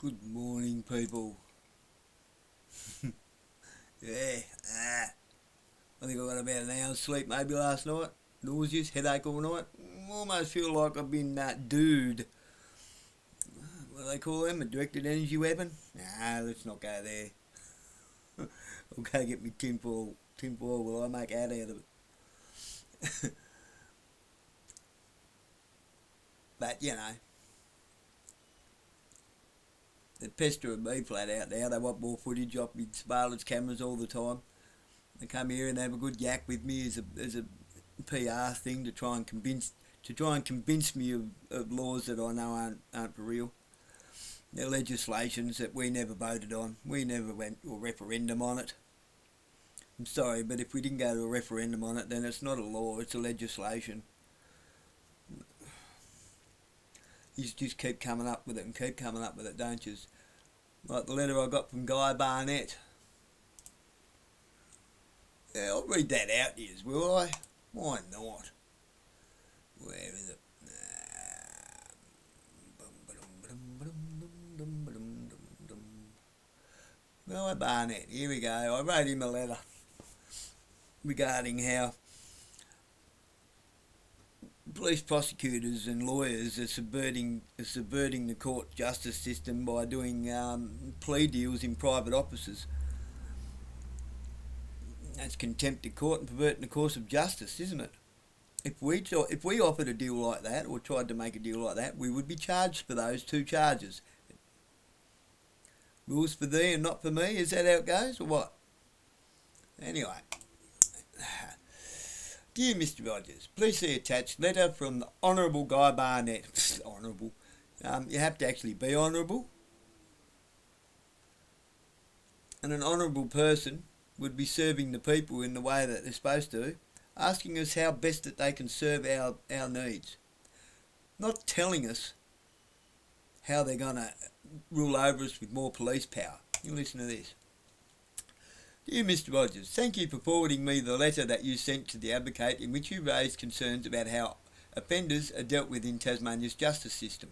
Good morning, people. Yeah, I think I got about an hour's sleep maybe last night. Nauseous, headache all night. Almost feel like I've been that dude. What do they call them? A directed energy weapon? Nah, let's not go there. I'll go get me tinfoil. Tinfoil, will I make out of it? But, they're pestering me flat out now. They want more footage off me surveillance cameras all the time. They come here and they have a good yak with me as a PR thing to try and convince me of laws that I know aren't for real. They're legislations that we never voted on. We never went to a referendum on it. I'm sorry, but if we didn't go to a referendum on it, then it's not a law, it's a legislation. You just keep coming up with it and keep coming up with it, don't you? Like the letter I got from Guy Barnett. Yeah, I'll read that out to you, will I? Why not? Where is it? Guy Barnett, here we go. I wrote him a letter regarding how police prosecutors and lawyers are subverting the court justice system by doing plea deals in private offices. That's contempt of court and perverting the course of justice, isn't it? If we offered a deal like that or tried to make a deal like that, we would be charged for those two charges. Rules for thee and not for me, is that how it goes or what? Anyway. Dear Mr. Rogers, please see attached letter from the Honourable Guy Barnett. Honourable. You have to actually be honourable. And an honourable person would be serving the people in the way that they're supposed to, asking us how best that they can serve our needs. Not telling us how they're going to rule over us with more police power. You listen to this. Dear Mr. Rogers, thank you for forwarding me the letter that you sent to the Advocate in which you raised concerns about how offenders are dealt with in Tasmania's justice system.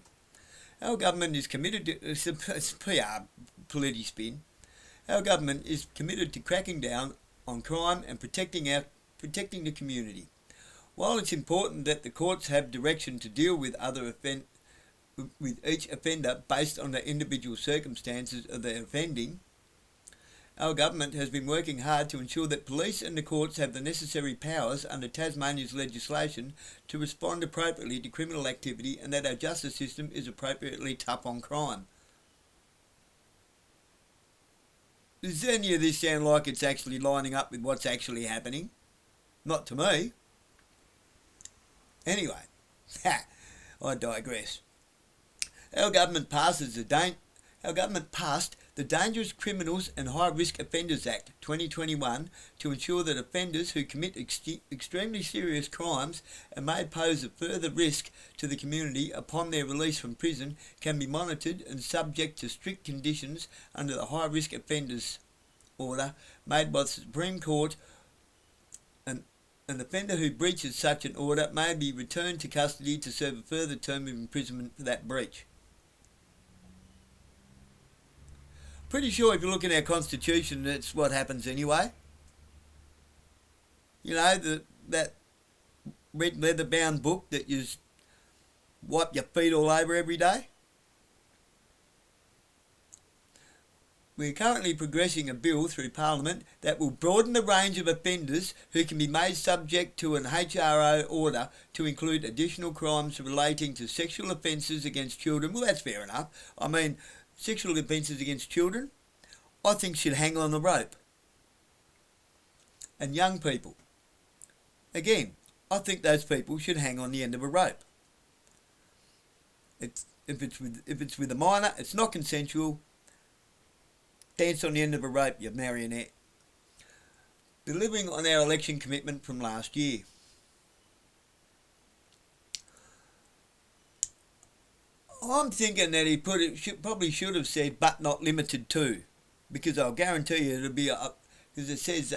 Our government is committed to... It's PR, political spin. Our government is committed to cracking down on crime and protecting the community. While it's important that the courts have direction to deal with with each offender based on the individual circumstances of their offending, our government has been working hard to ensure that police and the courts have the necessary powers under Tasmania's legislation to respond appropriately to criminal activity and that our justice system is appropriately tough on crime. Does any of this sound like it's actually lining up with what's actually happening? Not to me. Anyway, I digress. Our government passed the Dangerous Criminals and High Risk Offenders Act 2021 to ensure that offenders who commit extremely serious crimes and may pose a further risk to the community upon their release from prison can be monitored and subject to strict conditions under the High Risk Offenders Order made by the Supreme Court. An offender who breaches such an order may be returned to custody to serve a further term of imprisonment for that breach. Pretty sure if you look in our constitution, that's what happens anyway. You know, that red leather-bound book that you wipe your feet all over every day. We're currently progressing a bill through Parliament that will broaden the range of offenders who can be made subject to an HRO order to include additional crimes relating to sexual offences against children. Well, that's fair enough. I mean, sexual offences against children, I think should hang on the rope. And young people, again, I think those people should hang on the end of a rope. If it's with a minor, it's not consensual. Dance on the end of a rope, you marionette. Delivering on our election commitment from last year. I'm thinking that he probably should have said, but not limited to, because I'll guarantee you it'll be because it says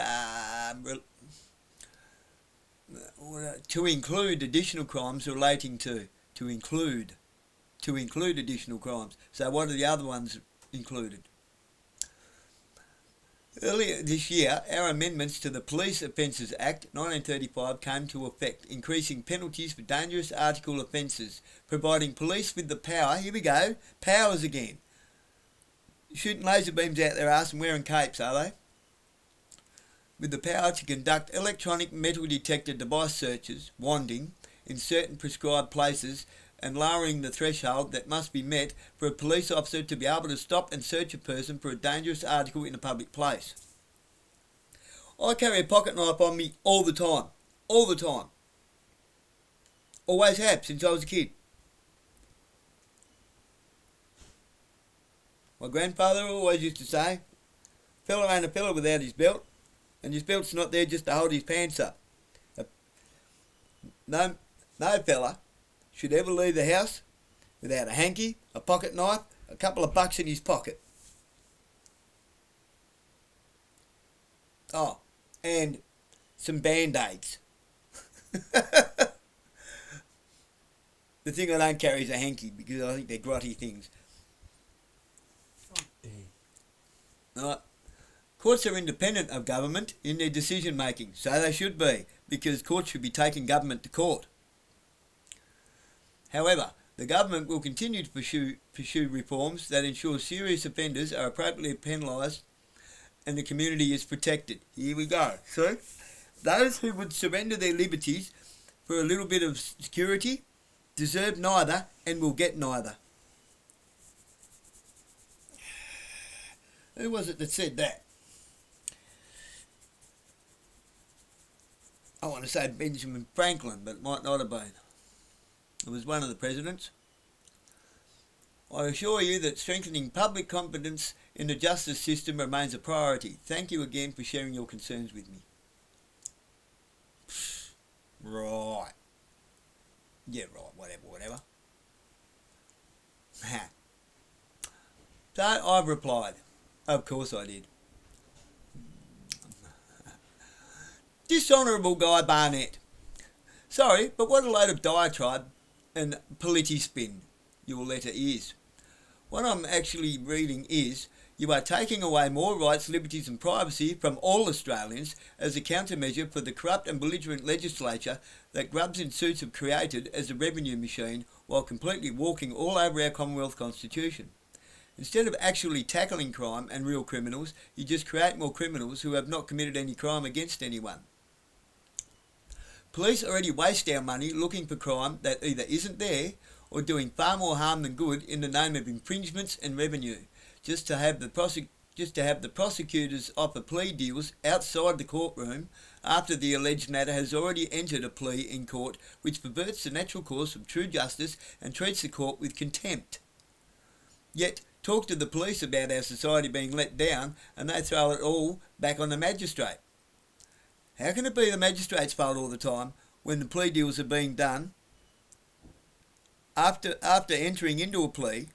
to include additional crimes relating to include. to include additional crimes. So what are the other ones included? Earlier this year, our amendments to the Police Offences Act 1935 came to effect, increasing penalties for dangerous article offences, providing police with the power, here we go, powers again. Shooting laser beams out their arse and wearing capes, are they? With the power to conduct electronic metal detector device searches, wanding, in certain prescribed places, and lowering the threshold that must be met for a police officer to be able to stop and search a person for a dangerous article in a public place. I carry a pocket knife on me all the time. All the time. Always have, since I was a kid. My grandfather always used to say, fella ain't a fella without his belt, and his belt's not there just to hold his pants up. No fella should ever leave the house without a hanky, a pocket knife, a couple of bucks in his pocket. Oh, and some band-aids. The thing I don't carry is a hanky because I think they're grotty things. Right. Courts are independent of government in their decision making, so they should be, because courts should be taking government to court. However, the government will continue to pursue reforms that ensure serious offenders are appropriately penalised and the community is protected. Here we go. So, those who would surrender their liberties for a little bit of security deserve neither and will get neither. Who was it that said that? I want to say Benjamin Franklin, but it might not have been. It was one of the presidents. I assure you that strengthening public confidence in the justice system remains a priority. Thank you again for sharing your concerns with me. Right. Yeah, right, whatever. So I've replied. Of course I did. Dishonourable Guy Barnett. Sorry, but what a load of diatribe and politispin your letter is. What I'm actually reading is, you are taking away more rights, liberties and privacy from all Australians as a countermeasure for the corrupt and belligerent legislature that grubs in suits have created as a revenue machine while completely walking all over our Commonwealth Constitution. Instead of actually tackling crime and real criminals, you just create more criminals who have not committed any crime against anyone. Police already waste our money looking for crime that either isn't there or doing far more harm than good in the name of infringements and revenue, just to have the prosecutors offer plea deals outside the courtroom after the alleged matter has already entered a plea in court, which perverts the natural course of true justice and treats the court with contempt. Yet, talk to the police about our society being let down and they throw it all back on the magistrate. How can it be the magistrate's fault all the time when the plea deals are being done after entering into a plea?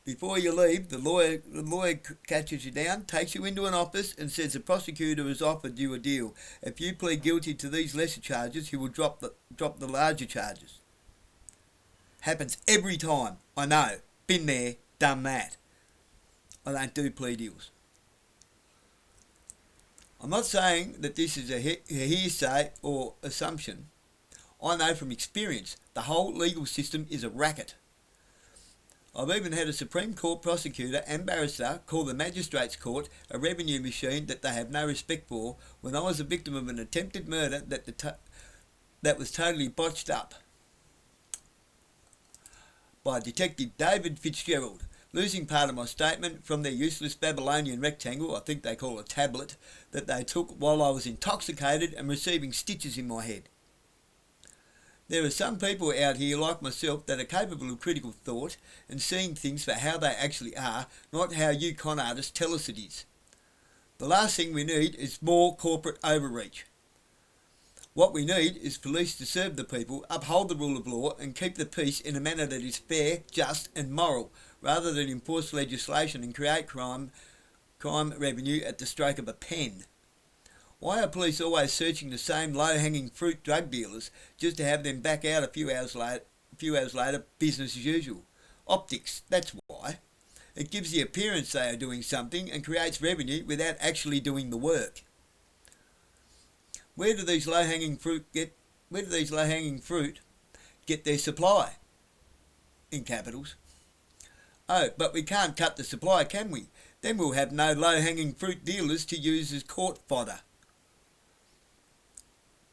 Before you leave, the lawyer catches you down, takes you into an office and says the prosecutor has offered you a deal. If you plead guilty to these lesser charges, he will drop the larger charges. Happens every time. I know. Been there, done that. I don't do plea deals. I'm not saying that this is a hearsay or assumption. I know from experience the whole legal system is a racket. I've even had a Supreme Court prosecutor and barrister call the Magistrates Court a revenue machine that they have no respect for when I was a victim of an attempted murder that was totally botched up by Detective David Fitzgerald, losing part of my statement from their useless Babylonian rectangle, I think they call a tablet, that they took while I was intoxicated and receiving stitches in my head. There are some people out here like myself that are capable of critical thought and seeing things for how they actually are, not how you con artists tell us it is. The last thing we need is more corporate overreach. What we need is police to serve the people, uphold the rule of law and keep the peace in a manner that is fair, just and moral, rather than enforce legislation and create crime revenue at the stroke of a pen. Why are police always searching the same low-hanging fruit drug dealers just to have them back out a few hours A few hours later, business as usual. Optics, that's why. It gives the appearance they are doing something and creates revenue without actually doing the work. Where do these low-hanging fruit get their supply? In capitals. Oh, but we can't cut the supply, can we? Then we'll have no low-hanging fruit dealers to use as court fodder.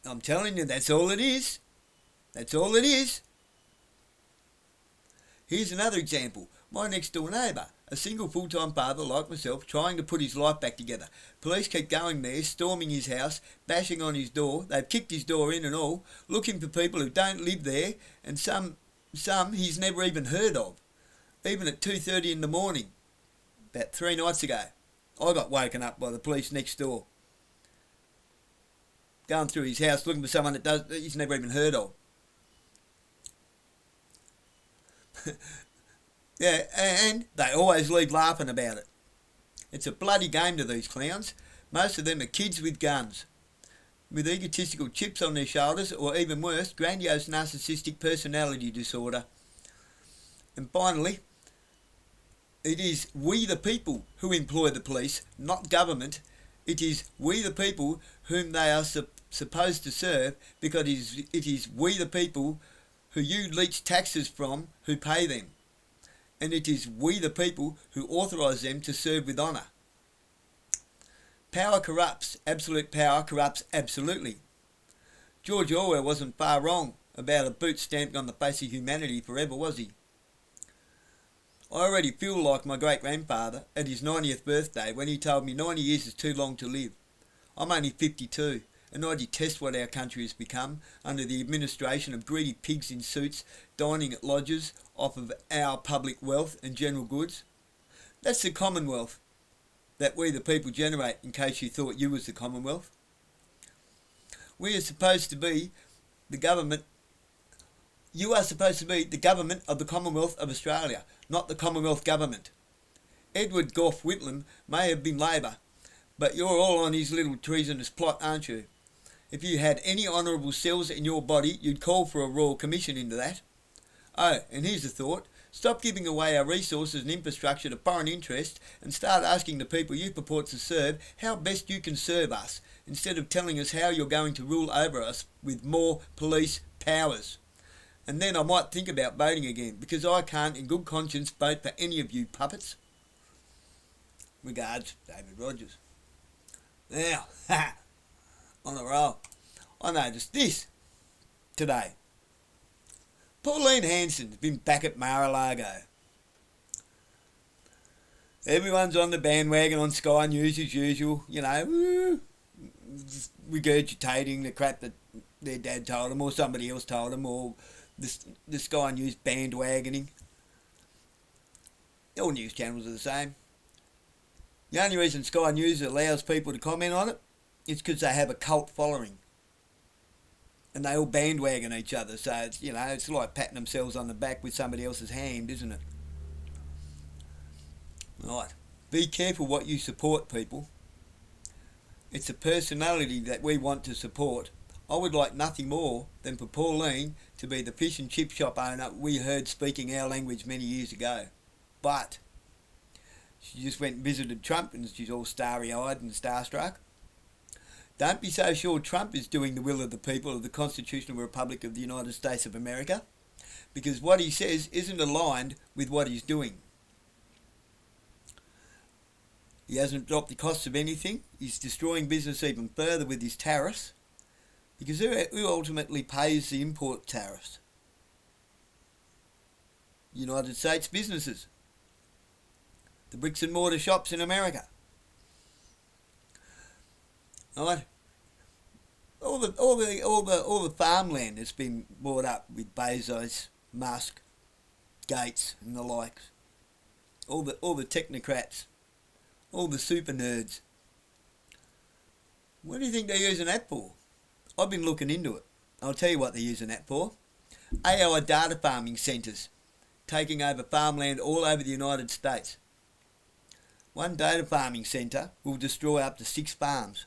I'm telling you, that's all it is. That's all it is. Here's another example. My next door neighbour, a single full-time father like myself, trying to put his life back together. Police keep going there, storming his house, bashing on his door. They've kicked his door in and all, looking for people who don't live there, and some he's never even heard of. Even at 2:30 in the morning, about 3 nights ago, I got woken up by the police next door. Going through his house looking for someone that he's never even heard of. Yeah, and they always leave laughing about it. It's a bloody game to these clowns. Most of them are kids with guns, with egotistical chips on their shoulders, or even worse, grandiose narcissistic personality disorder. And finally, it is we the people who employ the police, not government. It is we the people whom they are supposed to serve, because it is we the people who you leech taxes from who pay them. And it is we the people who authorise them to serve with honour. Power corrupts. Absolute power corrupts absolutely. George Orwell wasn't far wrong about a boot stamped on the face of humanity forever, was he? I already feel like my great-grandfather at his 90th birthday when he told me 90 years is too long to live. I'm only 52, and I detest what our country has become under the administration of greedy pigs in suits dining at lodges off of our public wealth and general goods. That's the Commonwealth that we the people generate, in case you thought you was the Commonwealth. We are supposed to be the government. You are supposed to be the government of the Commonwealth of Australia, not the Commonwealth government. Edward Gough Whitlam may have been Labor, but you're all on his little treasonous plot, aren't you? If you had any honourable cells in your body, you'd call for a royal commission into that. Oh, and here's a thought. Stop giving away our resources and infrastructure to foreign interests and start asking the people you purport to serve how best you can serve us, instead of telling us how you're going to rule over us with more police powers. And then I might think about voting again, because I can't in good conscience vote for any of you puppets. Regards, David Rogers. Now, on a roll. I noticed this today. Pauline Hanson's been back at Mar-a-Lago. Everyone's on the bandwagon on Sky News as usual, regurgitating the crap that their dad told them or somebody else told them, or the Sky News bandwagoning. All news channels are the same. The only reason Sky News allows people to comment on it is because they have a cult following. And they all bandwagon each other, so it's like patting themselves on the back with somebody else's hand, isn't it? Right. Be careful what you support, people. It's a personality that we want to support. I would like nothing more than for Pauline to be the fish and chip shop owner we heard speaking our language many years ago. But she just went and visited Trump and she's all starry-eyed and starstruck. Don't be so sure Trump is doing the will of the people of the Constitutional Republic of the United States of America, because what he says isn't aligned with what he's doing. He hasn't dropped the costs of anything. He's destroying business even further with his tariffs, because who ultimately pays the import tariffs? United States businesses, the bricks and mortar shops in America. Right. All the farmland that's been bought up with Bezos, Musk, Gates and the likes. All the technocrats, all the super nerds. What do you think they're using that for? I've been looking into it. I'll tell you what they're using that for. AI data farming centres, taking over farmland all over the United States. One data farming centre will destroy up to 6 farms.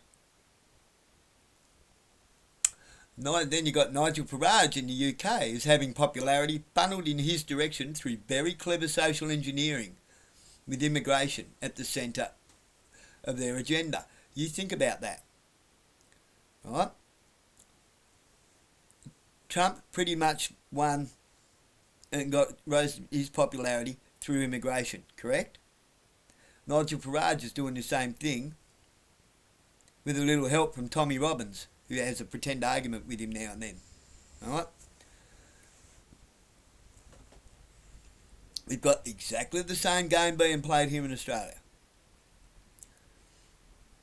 Then you got Nigel Farage in the UK is having popularity funneled in his direction through very clever social engineering, with immigration at the centre of their agenda. You think about that, right? Trump pretty much won and rose his popularity through immigration, correct? Nigel Farage is doing the same thing with a little help from Tommy Robbins, who has a pretend argument with him now and then. Alright? We've got exactly the same game being played here in Australia.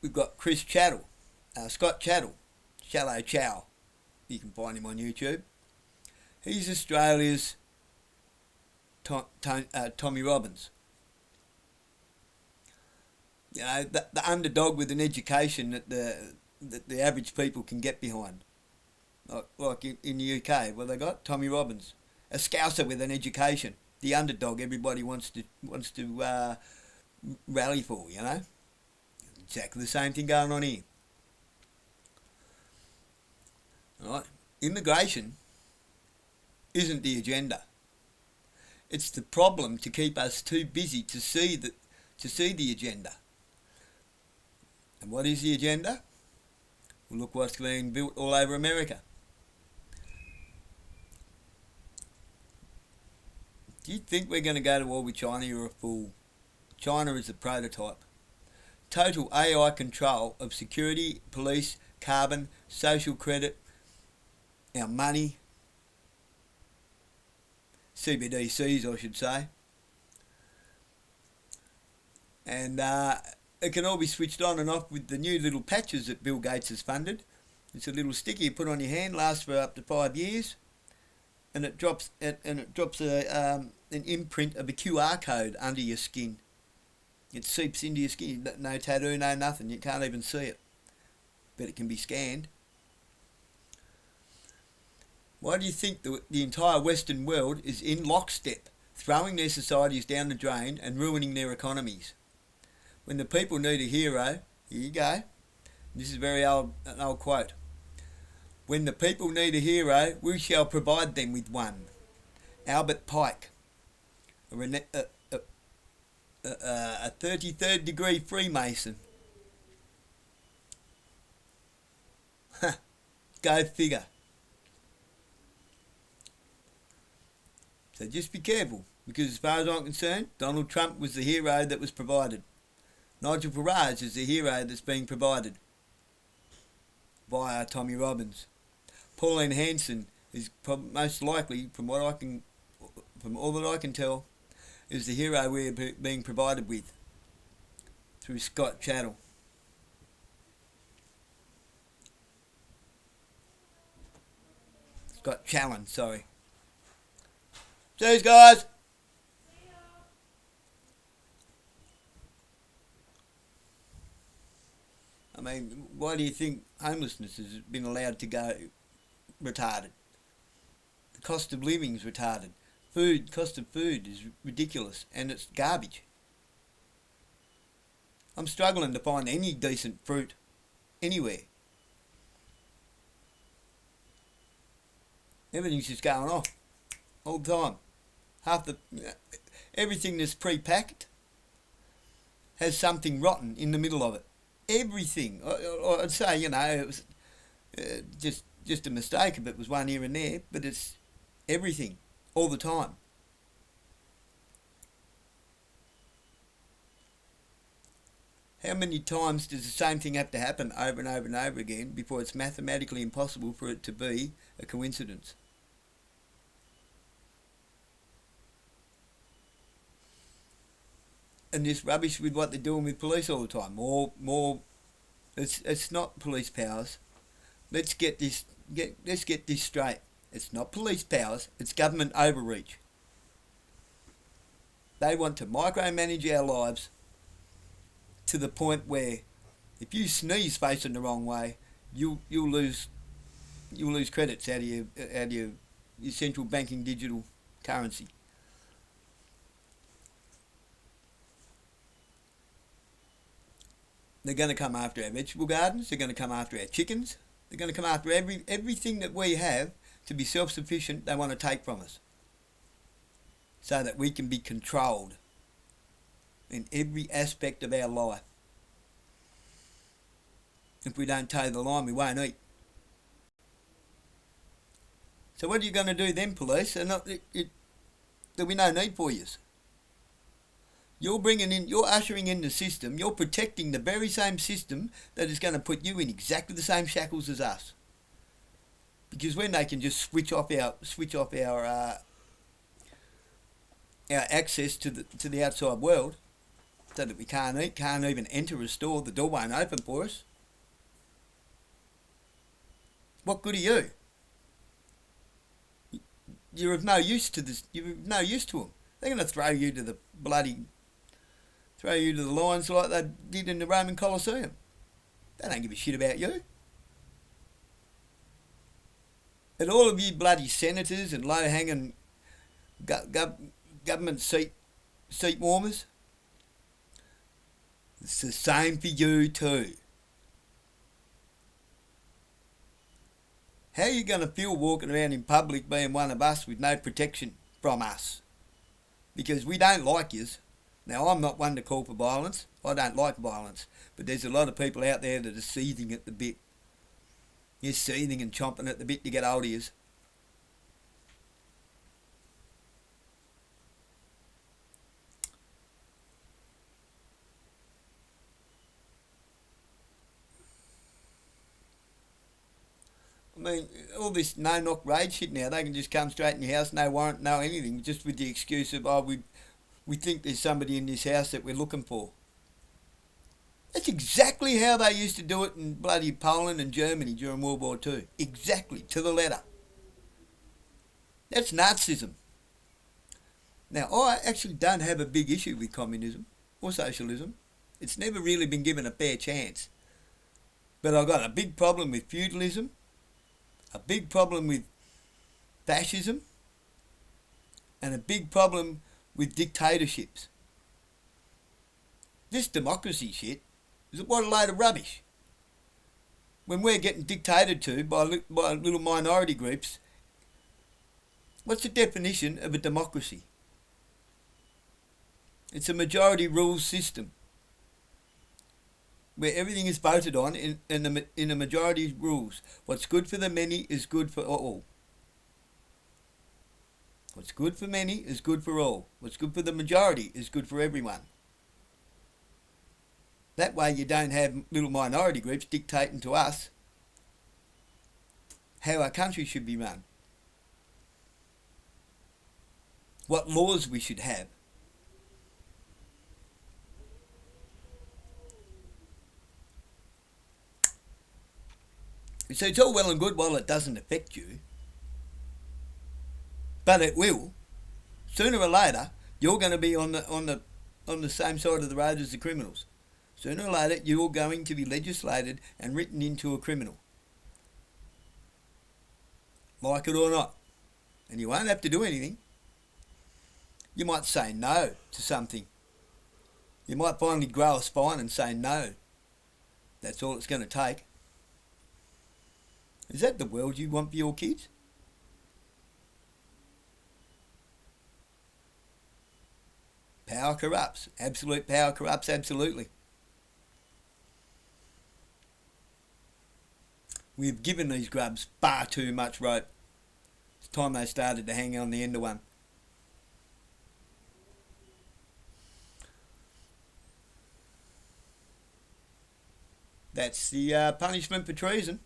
We've got Scott Chattle, Shallow Chow. You can find him on YouTube. He's Australia's Tommy Robbins. You know, the underdog with an education that the average people can get behind. Like in the UK, well, they got Tommy Robbins, a Scouser with an education, the underdog everybody wants to rally for. You know, exactly the same thing going on here. All right, immigration isn't the agenda. It's the problem to keep us too busy to see the agenda. And what is the agenda? Well, look what's being built all over America. Do you think we're going to go to war with China? You're a fool. China is a prototype. Total AI control of security, police, carbon, social credit, our money, CBDCs I should say. And it can all be switched on and off with the new little patches that Bill Gates has funded. It's a little sticker you put on your hand, lasts for up to 5 years, and it drops an imprint of a QR code under your skin. It seeps into your skin. No tattoo, no nothing. You can't even see it, but it can be scanned. Why do you think the entire Western world is in lockstep, throwing their societies down the drain and ruining their economies? When the people need a hero, here you go. This is an old quote. When the people need a hero, we shall provide them with one. Albert Pike, a 33rd degree Freemason. Go figure. So just be careful, because as far as I'm concerned, Donald Trump was the hero that was provided. Nigel Farage is the hero that's being provided by Tommy Robbins. Pauline Hanson is most likely, from all that I can tell, is the hero we're being provided with through Scott Chattle. Scott Challen, sorry. Cheers, guys. I mean, why do you think homelessness has been allowed to go retarded? The cost of living is retarded. Cost of food is ridiculous, and it's garbage. I'm struggling to find any decent fruit anywhere. Everything's just going off all the time. Everything that's pre-packed has something rotten in the middle of it. Everything. I'd say, you know, it was just a mistake if it was one here and there, but it's everything all the time. How many times does the same thing have to happen over and over and over again before it's mathematically impossible for it to be a coincidence? And this rubbish with what they're doing with police all the time. It's not police powers. Let's get this straight. It's not police powers, it's government overreach. They want to micromanage our lives to the point where if you sneeze facing the wrong way, you'll lose credits out of your central banking digital currency. They're going to come after our vegetable gardens. They're going to come after our chickens. They're going to come after everything that we have to be self-sufficient. They want to take from us so that we can be controlled in every aspect of our life. If we don't toe the line, we won't eat. So what are you going to do then, police? There'll be no need for you. You're ushering in the system, you're protecting the very same system that is going to put you in exactly the same shackles as us. Because when they can just switch off our access to the outside world, so that we can't eat, can't even enter a store, the door won't open for us. What good are you? You're of no use to this. You're of no use to them. They're going to throw you to the lions like they did in the Roman Colosseum. They don't give a shit about you. And all of you bloody senators and low-hanging government seat warmers, it's the same for you too. How are you going to feel walking around in public being one of us with no protection from us? Because we don't like yous. Now, I'm not one to call for violence. I don't like violence. But there's a lot of people out there that are seething at the bit. You're seething and chomping at the bit to get hold of yous. I mean, all this no-knock raid shit now, they can just come straight in your house, no warrant, no anything, just with the excuse of, we think there's somebody in this house that we're looking for. That's exactly how they used to do it in bloody Poland and Germany during World War II. Exactly, to the letter. That's Nazism. Now, I actually don't have a big issue with communism or socialism. It's never really been given a fair chance. But I've got a big problem with feudalism, a big problem with fascism, and a big problem with dictatorships. This democracy shit is what a load of rubbish. When we're getting dictated to by little minority groups, what's the definition of a democracy? It's a majority rules system where everything is voted on in a majority rules. What's good for the many is good for all. What's good for many is good for all. What's good for the majority is good for everyone. That way you don't have little minority groups dictating to us how our country should be run, what laws we should have. So it's all well and good while it doesn't affect you, but it will. Sooner or later, you're going to be on the same side of the road as the criminals. Sooner or later, you're going to be legislated and written into a criminal, like it or not. And you won't have to do anything. You might say no to something. You might finally grow a spine and say no. That's all it's going to take. Is that the world you want for your kids? Power corrupts. Absolute power corrupts, absolutely. We've given these grubs far too much rope. It's time they started to hang on the end of one. That's the punishment for treason.